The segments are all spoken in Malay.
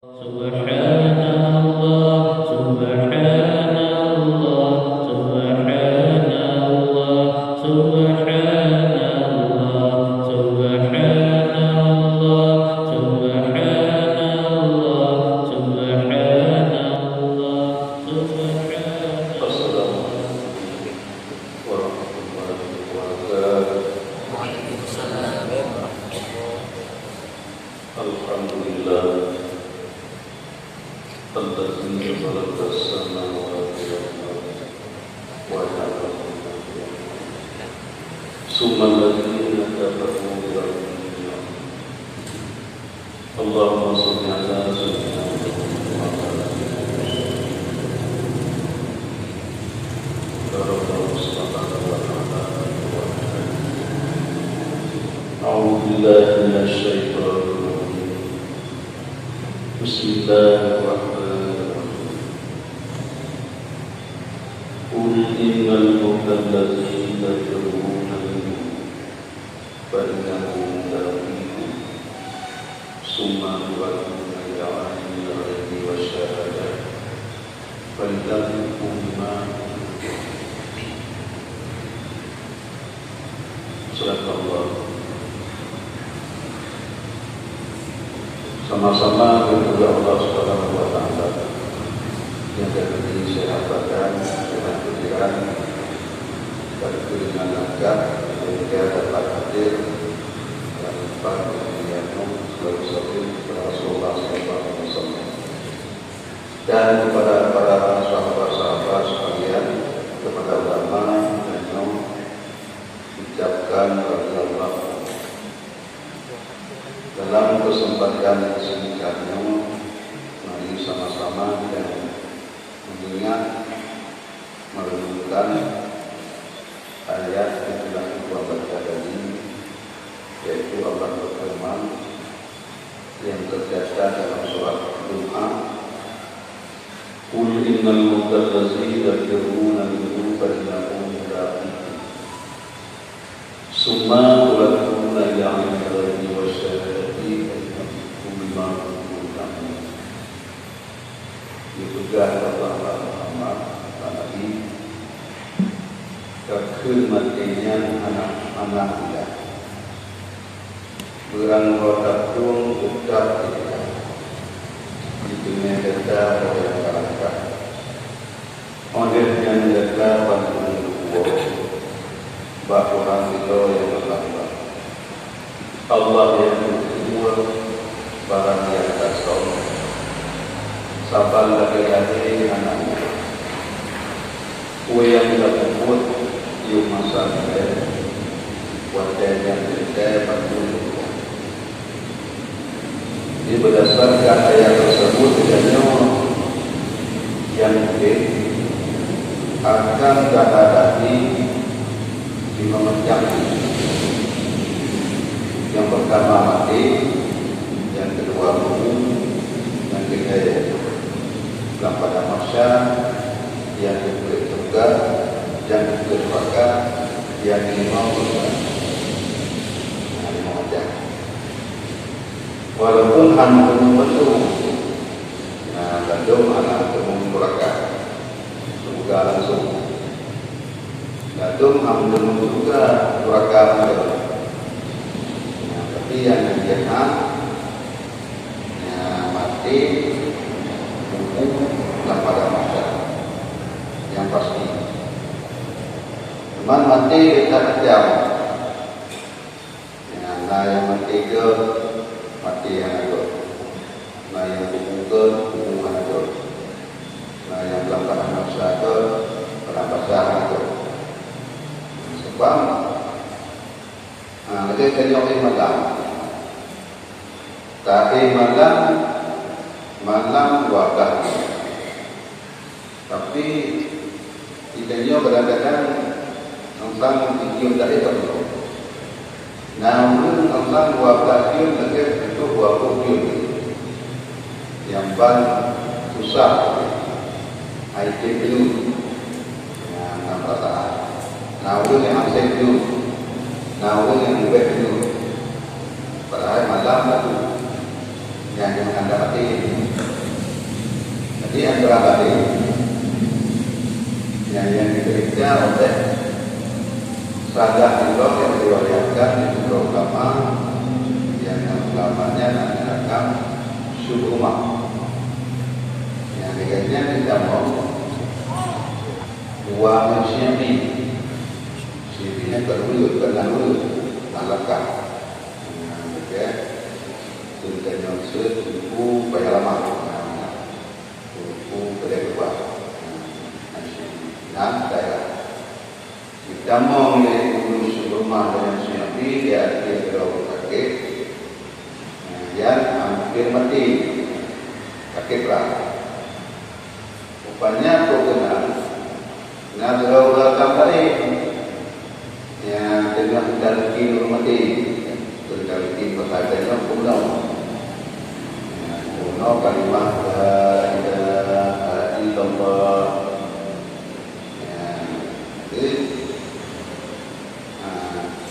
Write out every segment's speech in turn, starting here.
Subhanallah, subhanallah, subhanallah, subhanallah, subhanallah, subhanallah, subhanallah, Assalamualaikum warahmatullahi wabarakatuh. Waalaikumsalam warahmatullahi Alhamdulillah Alladzi khalaqa as-samawati wal arda wa ja'ala summa alladziina kafaru bi rabbihim. Allahumma shalli ala sayyidina Muhammad wa ala alihi wa sahbihi. A'udzu billahi minasy syaithanir rajim. Bismillahirrahmanirrahim. Qul innal mauta allazi tad'una fa innahu mulaqikum summa turaduna ila alimil ghaibi wasyahadah fa yunabbi'ukum bima Sadaqallah. Sama-sama berdoa Allah Subhanahu wa taala yang dari sehat-badan, sehat pikiran, dan keringan langkah sehingga dapat hadir dan dapat menyambung selalu sabit Rasulullah SAW dan kepada para sahabat-sahabat sekalian, kepada ulama dan ucapkan radhiyallahu dalam kesempatan singkatnya. Mari sama-sama dan mengingat merenungkan ayat yang telah kita baca tadi, yaitu Allah berfirman yang tercatat dalam surat Duha, Qul innal mauta allazi tad'una minhu fa innahu mulaqikum summa turaduna ila alimil ghaibi wasyahadati fa yunabbi'ukum bima kuntum ta'malun. Juga Allah Muhammad Nabi kekhidmatnya anak-anak kita berang rodatung ucap kita di dunia kita oleh masyarakat oleh yang kita bantuan kuat bahwa kita yang berlambang Allah yang berkuat barang yang kasau sabar laki-laki anaknya kue yang tidak berkuat yuk masa kita wajah yang kita bantuan. Ini berdasarkan ayat tersebut yang mungkin akan terhadapi di memecah. Yang pertama mati, yang kedua bunuh, yang ketiga dalam pada masa, yang ketiga yang kedua yang kelima walaupun hanya membentuk, gadung anak mengumpulkan semoga langsung gadung hanya juga duraka tapi yang dikenal mati hukum dalam pada masa yang pasti teman mati kita kejam yang mati ke mati yang ada, yang hubungkan hubungan ada, yang belakang masa ada, perampasan ada. Sebab, kita tengok malam, tapi malam wadah. Tapi kita kadang-kadang tentang video dari itu. Namun tentang 12 yun lagi itu 20 yun yang paling susah item dulu yang perasaan namun yang asing dulu namun yang lebih dulu padahal malam itu yang anda mati Jadi antara lain yang diberikan oleh Sahabat Allah yang diriwayatkan di beberapa ulama, yang ulamanya mengatakan syukurma. Yang dengannya kita mau dua manusia ini, sini berdulu, malakah. Oke, tulisannya buku banyak lama, buku kedua, dan daerah. Kita mau mengurus rumah dengan Nabi, dia berlalu kakek, yang hampir mati, kakek perang. Rupanya kau kenal berlalu belakang balik, yang tengah dalki rumah mati, dalki perhatiannya pulau, pulau kalimah la ilaha illallah.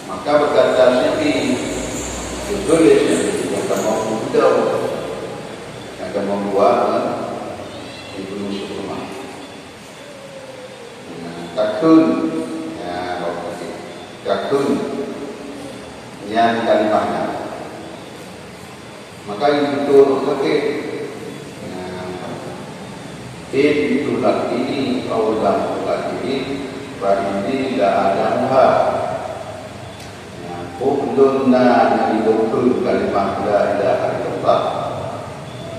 Maka berkata Nabi, boleh yang akan memudau, yang akan membuat ibu rumah. Takun, takun, yang kalimahnya. Maka itu sakit. Itu lagi ini, Allah lagi ini, ini tidak ada muha. Buhdunna nabidukun kalimah la ilaha illallah.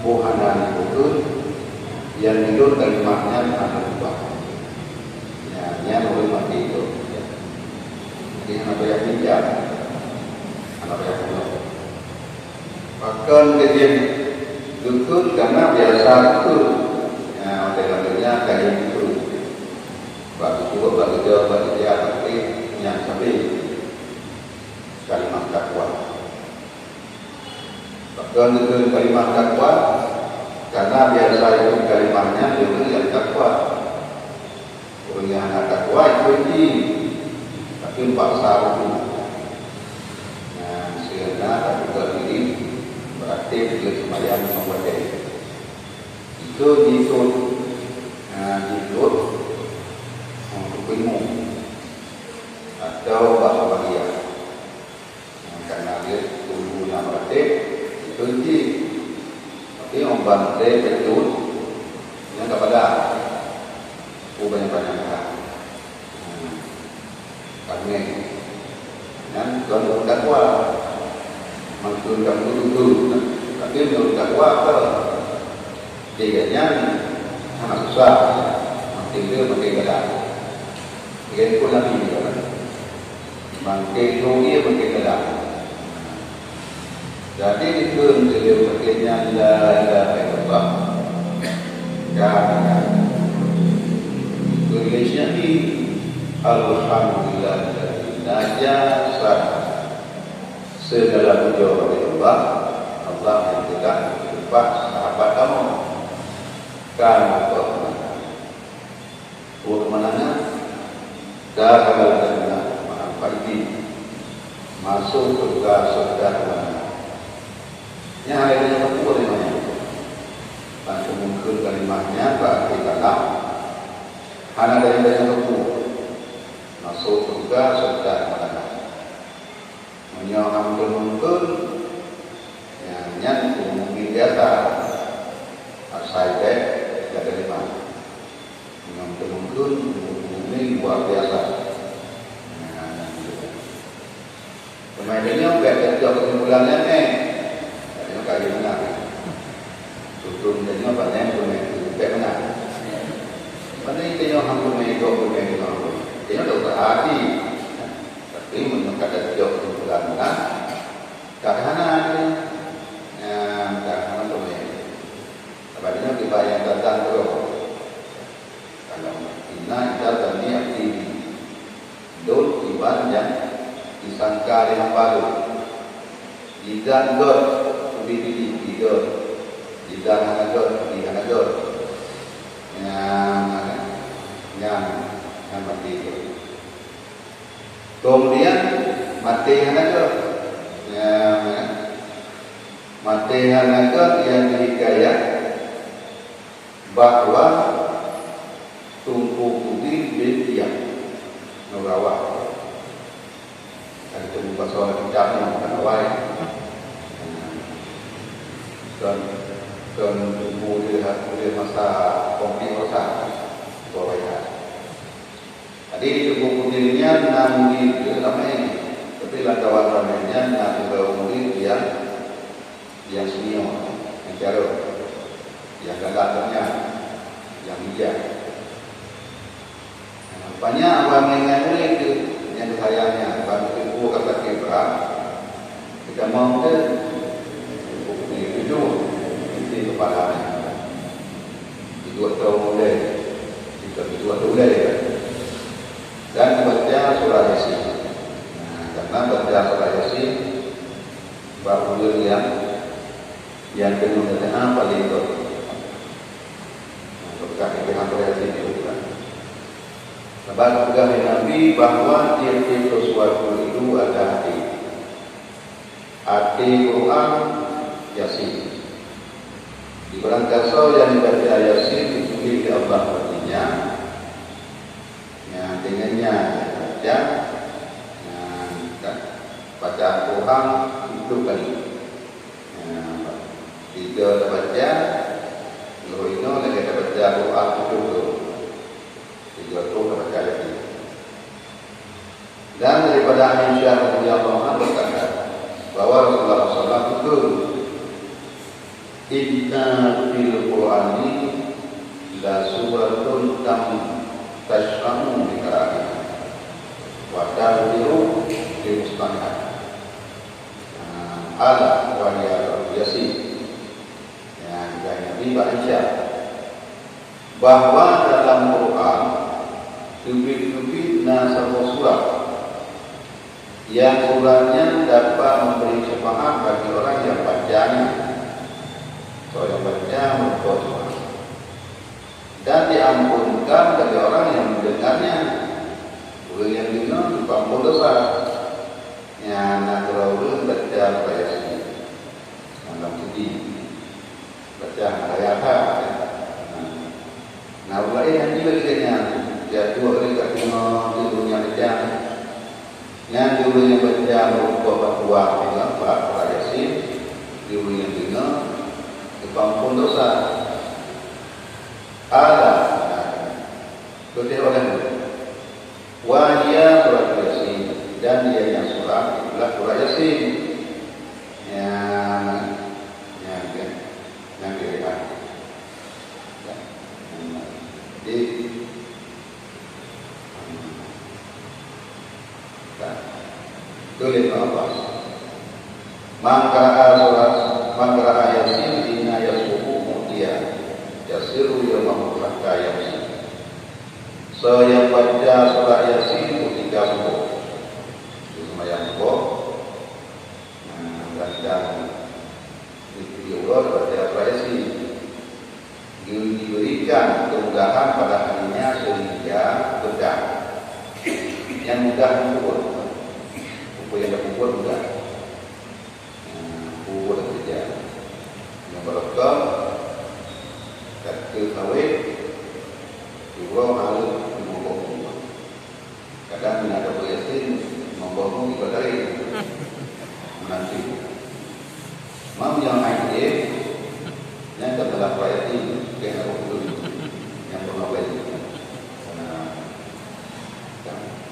Buhana nabidukun yang hidup kalimahnya Allah. Yang boleh mati itu. Jadi apa yang bijak, apa yang benar. Bahkan kejadian dukun karena biasa dukun. Oleh-olehnya kayak itu. Bagi juga bagi jauh bagi dia tapi yang sampai kalimat takwa. Bahkan dengan kalimat takwa, karena biasa itu kalimatnya itu yang takwa. Orang yang ada takwa itu ini, tapi paksa itu. Nah, sehingga tak juga diri beraktif di sembahyang membaca itu ditut, ditut untuk ilmu atau bahasa dia. Karena dia tunggu yang berarti itu di tapi membantu betul yang kepada banyak-banyak kami dan kalau dakwa maksud kamu itu tapi menurut dakwa apa tiganya sangat susah makin dia makin gada dia pun lagi makin rugi makin gada. Jadi itu beliau berkaitan la ilaha illallah. Dan tulisnya di alhamdulillah najasa segala puji bagi Allah, Allah yang tidak lupa sahabat kamu. Kamu kemenangan dalam jannah ma'afati masuk surga mana. Yang lainnya itu boleh mana? Langsung mungkin kalimahnya tak kita tahu. Hanya dari yang itu masuk surga sudah mana? Menyokong mungkin yang mungkin biasa saja tidak lima. Menyokong mungkin ini luar biasa. Kemudian berarti kesimpulannya kali benar. Tutur dan apa yang boleh benar. Mana itu yang hampir mengikut boleh benar. Dia dah berhati, tapi menyukai jauh kesimpulan benar. Karena tu boleh. Sebabnya kita yang datang terus. Kalau ina datang ni aktif, dol iban yang disangka dengan baru. Jika dol tidur di dalam agar yang mati itu. Kemudian mati agar mati agar yang dihikayat bahwa tumpu putih betiak nurawak. Ada tumpu soal kitabnya bukan awal. Dan tumpu dia masa komputer bawahnya. Jadi tumpu putihnya nanti dia ramai, tapi langkawan ramainya nanti murid yang senior, yang jauh, yang gagahnya, yang bijak. Banyak orang yang itu yang sayangnya bagi ibu kata kibra kita mau ke itu kepada itu tahun mulai itu mulai dan baca surah Yasin. Karena baca surah Yasin baru yang kedua dengan paling itu berkah dengan surah Yasin itu kan. Sebab juga Nabi bahwa tiap-tiap sesuatu itu ada hati. Hati Quran Yasin. Di barang kasau yang dibaca Yasin itu di Allah artinya. Yang dengannya baca, baca Quran itu kali. Tiga baca, lalu itu lagi baca Quran itu. Dan daripada Aisyah radhiyallahu anha berkata bahwa Rasulullah SAW itu inna fil Qur'ani la suratun tam tashramu bi qira'atiha wa ta'diru bi mustami'ah ala wa hiya Yasin. Yang Nabi Aisyah bahwa dalam Quran tubik-tubik sebuah surat yang suratnya dapat memberi syafaat bagi orang yang bacanya, yang baca berdoa, dan diampunkan bagi orang yang mendengarnya. Orang yang dengar diampun dosa. Yang nak berlalu baca Yasin, dalam sedih baca ayat. Nah, ulai yang diberikannya jatuh oleh kakuna di dunia bejang. Yang dulu yang bejang berupa buah dengan Pak Yasin, dulu yang dengar diampun dosa. Ada ketika orang wahia surat Yasin dan dia yang surat itulah surat Yasin yang dilihat. Tulis apa? Maka Yasin dina yasuhu mutia yasiru yamahu hatta Yasin. Saya baca surah Yasin ketika subuh. Semayang subuh. Dan itu baca surah Yasin. Diberikan kemudahan pada harinya sehingga mudah. Yang mudah kubur. Kubur yang kubur mudah. Kubur kerja. Yang berokok, kaki kawin, juga harus membohong. Kadang ada Yasin membohong ibadari menanti. Mau yang air, yang telah Yasin yang harus yang berlaku.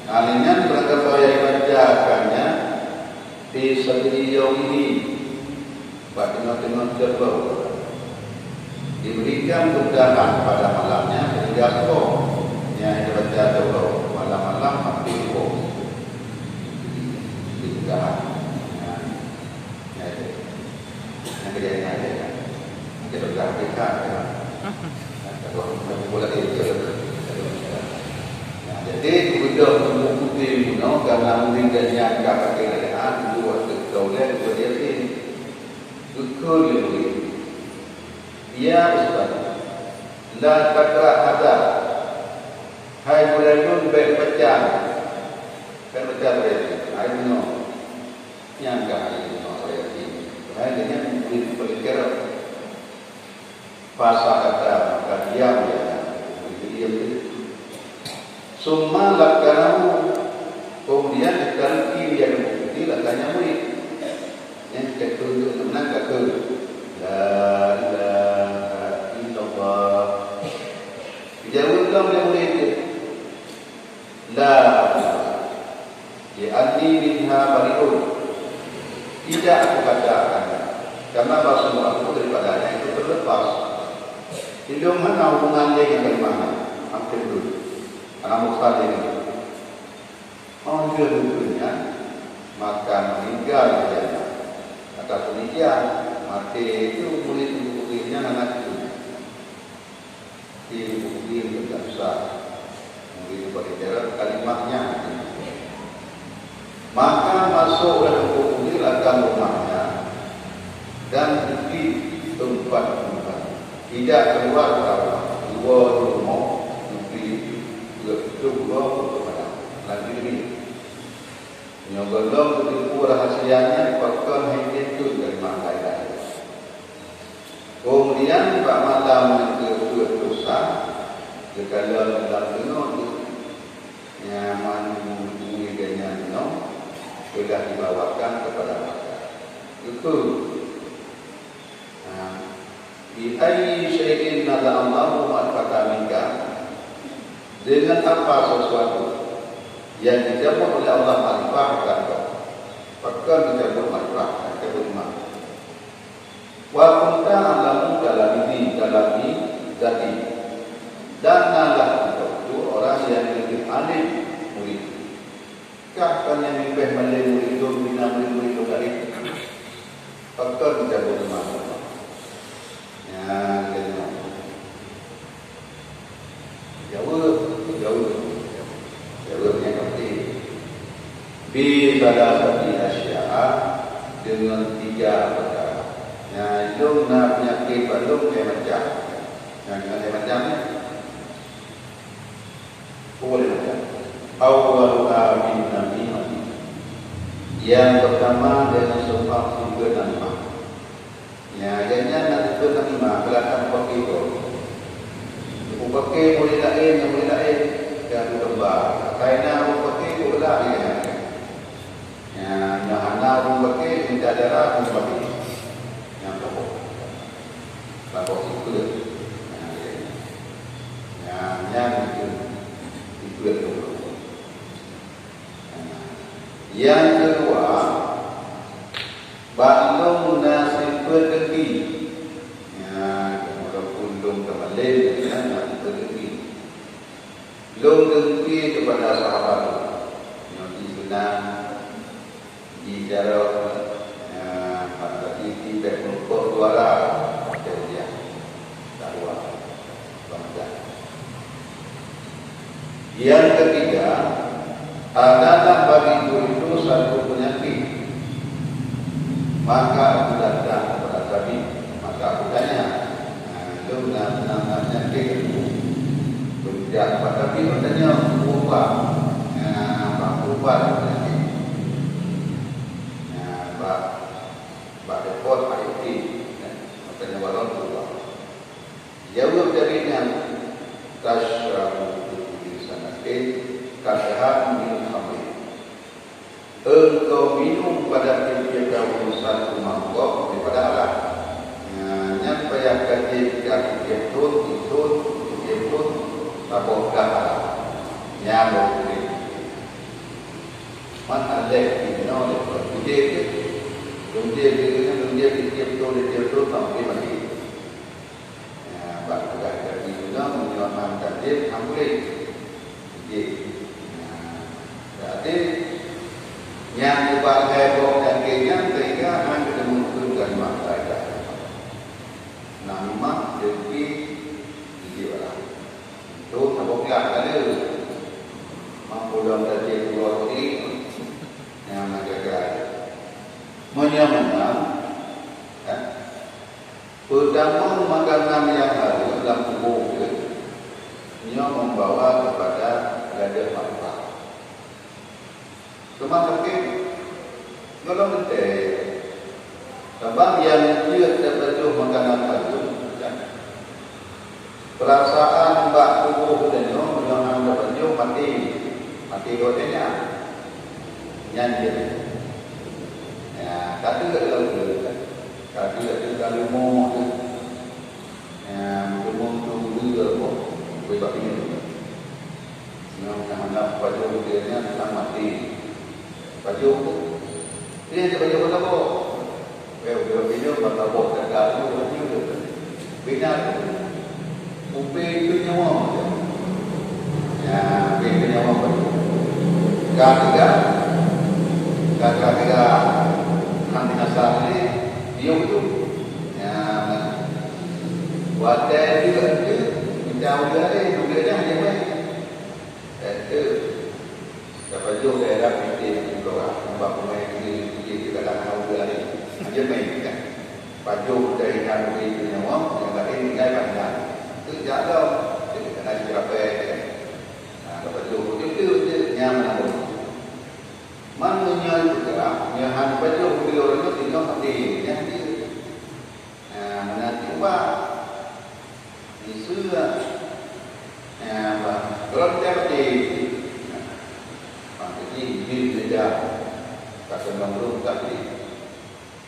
Alinya berangkat saya bacakannya di setiap ini bagaimana terbau diberikan kemudahan pada malamnya sehingga subuh yang dibaca terbau malam-malam hampir subuh kemudahan yang kejadian ada kan kita berkata kalau boleh jadi sudah mengikuti karena meninggalnya kakak keadaan dua kemudian dia ini betul lebih ia Ustaz la takra ada hai muridun baik pecah berarti hai no yang kali no berarti hai dengan berpikir pasal kata diam ya, diam itu. Summa lakanamu, kemudian sekarang kiri yang bukti lakanya murid. Yang kita tunjuk menang kata la ilaha illallah. Dijawabkan oleh murid dia, la li'anni minha bari'un. Tidak aku katakan, karena bahasa aku daripadanya itu terlepas. Tidak mana hubungan dia dengan mana? Hampir dulu. Karena mustahil ini. Oh, dia dulunya maka meninggal dia. Kata demikian, mati itu murid-muridnya anak itu. Murid tidak besar. Murid berbicara kalimatnya. Maka masuk dalam buku akan rumahnya dan pergi tempat-tempat. Tidak keluar dua rumah, pergi dua kepada lagi ini. Yang belum tertipu rahasianya, bahkan hanya itu dari mana lain. Kemudian Pak Malam kedua dosa, kalau dalam penuh yang mengunggihnya penuh, sudah dibawakan kepada mereka. Itu. Bi ayyi syai'in nada Allahu ma'fata minka, dengan apa sesuatu yang dijawab oleh Allah manfaatkan kau, maka dijawab manfaatkan kebenaran. Wa kunta alamu dalami zati, dan nalah itu orang yang lebih alim murid. Kahkan yang lebih malim murid itu bina murid dari, maka dijawab manfaat. Jawabnya penting. Bila tadi asya'a dengan tiga perkara. Nah, ilmu penyakit belum dia macam. Yang dia macamnya boleh macam. Awwaluha bin namimah. Yang pertama dengan sebab tiga nama. Ya, jadinya nanti bernama belakang pakai itu. Ibu pakai boleh lain, dan berubah. Karena ibu pakai boleh lain. Ya, anak ibu pakai minta darah ibu pakai. Yang pokok, pokok itu. Yang itu. Yang kedua, baklung nasib berdeki. Ya, walaupun lung kembali dengan nasib berdeki. Lung dengki kepada sahabat yang disenang bicara pada titi bermumpuk suara dia darwah bangsa. Yang ketiga, adalah bagi itu satu penyakit. Maka aku datang kepada Nabi, maka aku tanya, lu namanya itu berbicara kepada Nabi, katanya ubah, ubah penyakit, pak dekor IT, katanya balon ubah. Jauh darinya tasyrabu di sana kasahan minum khamri. Engkau minum pada ketika urusan mangkok daripada Allah. Yang payahkan dia itu taboklah Allah. Yang boleh. Mana leh ini oleh dia itu sampai mati. Bagi kita juga menyelamatkan dia sampai. Jadi yang dipakai penyakitnya sehingga hanya menunjukkan masyarakat. Nama jadi jiwa. Itu taboklah kali. Mampu dalam tadi keluar ini yang menjaga menyamanya. Pertama makanan yang harus dalam tubuh ia membawa kepada gada manfaat. Semakin kalau betul, sebab yang dia terbentuk makanan itu, perasaan bak tubuh dan yang berjumpa mati godenya nyanyi ya tapi tak lalu tapi tak kalau mau ya mau juga kok bebas ini nak baju dia nya mati baju dia ada baju apa kok video bakal bawa ke dalam itu bina upe itu nyawa ya bina nyawa ketiga nanti asal ini dia itu ya wadah juga itu jauh dari dunia hanya baik itu dapat juga daerah itu juga nampak pemain ini kita tak tahu dari aja main kan baju dari kanu itu nyawa yang lain nilai pandang itu jaga jadi kena berapa nah baju itu nyaman manunya juga nyahan baju beliau itu tinggal mati yang itu nah nanti apa isu apa kalau dia mati jadi hidup dia kata nombor tapi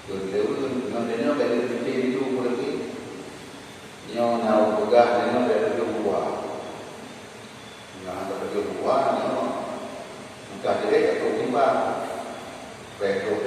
Dulu dengan dari pintu itu lagi, nyawa nak pegang dengan dari luar, nak dari luar, nyawa muka dia atau timbang, betul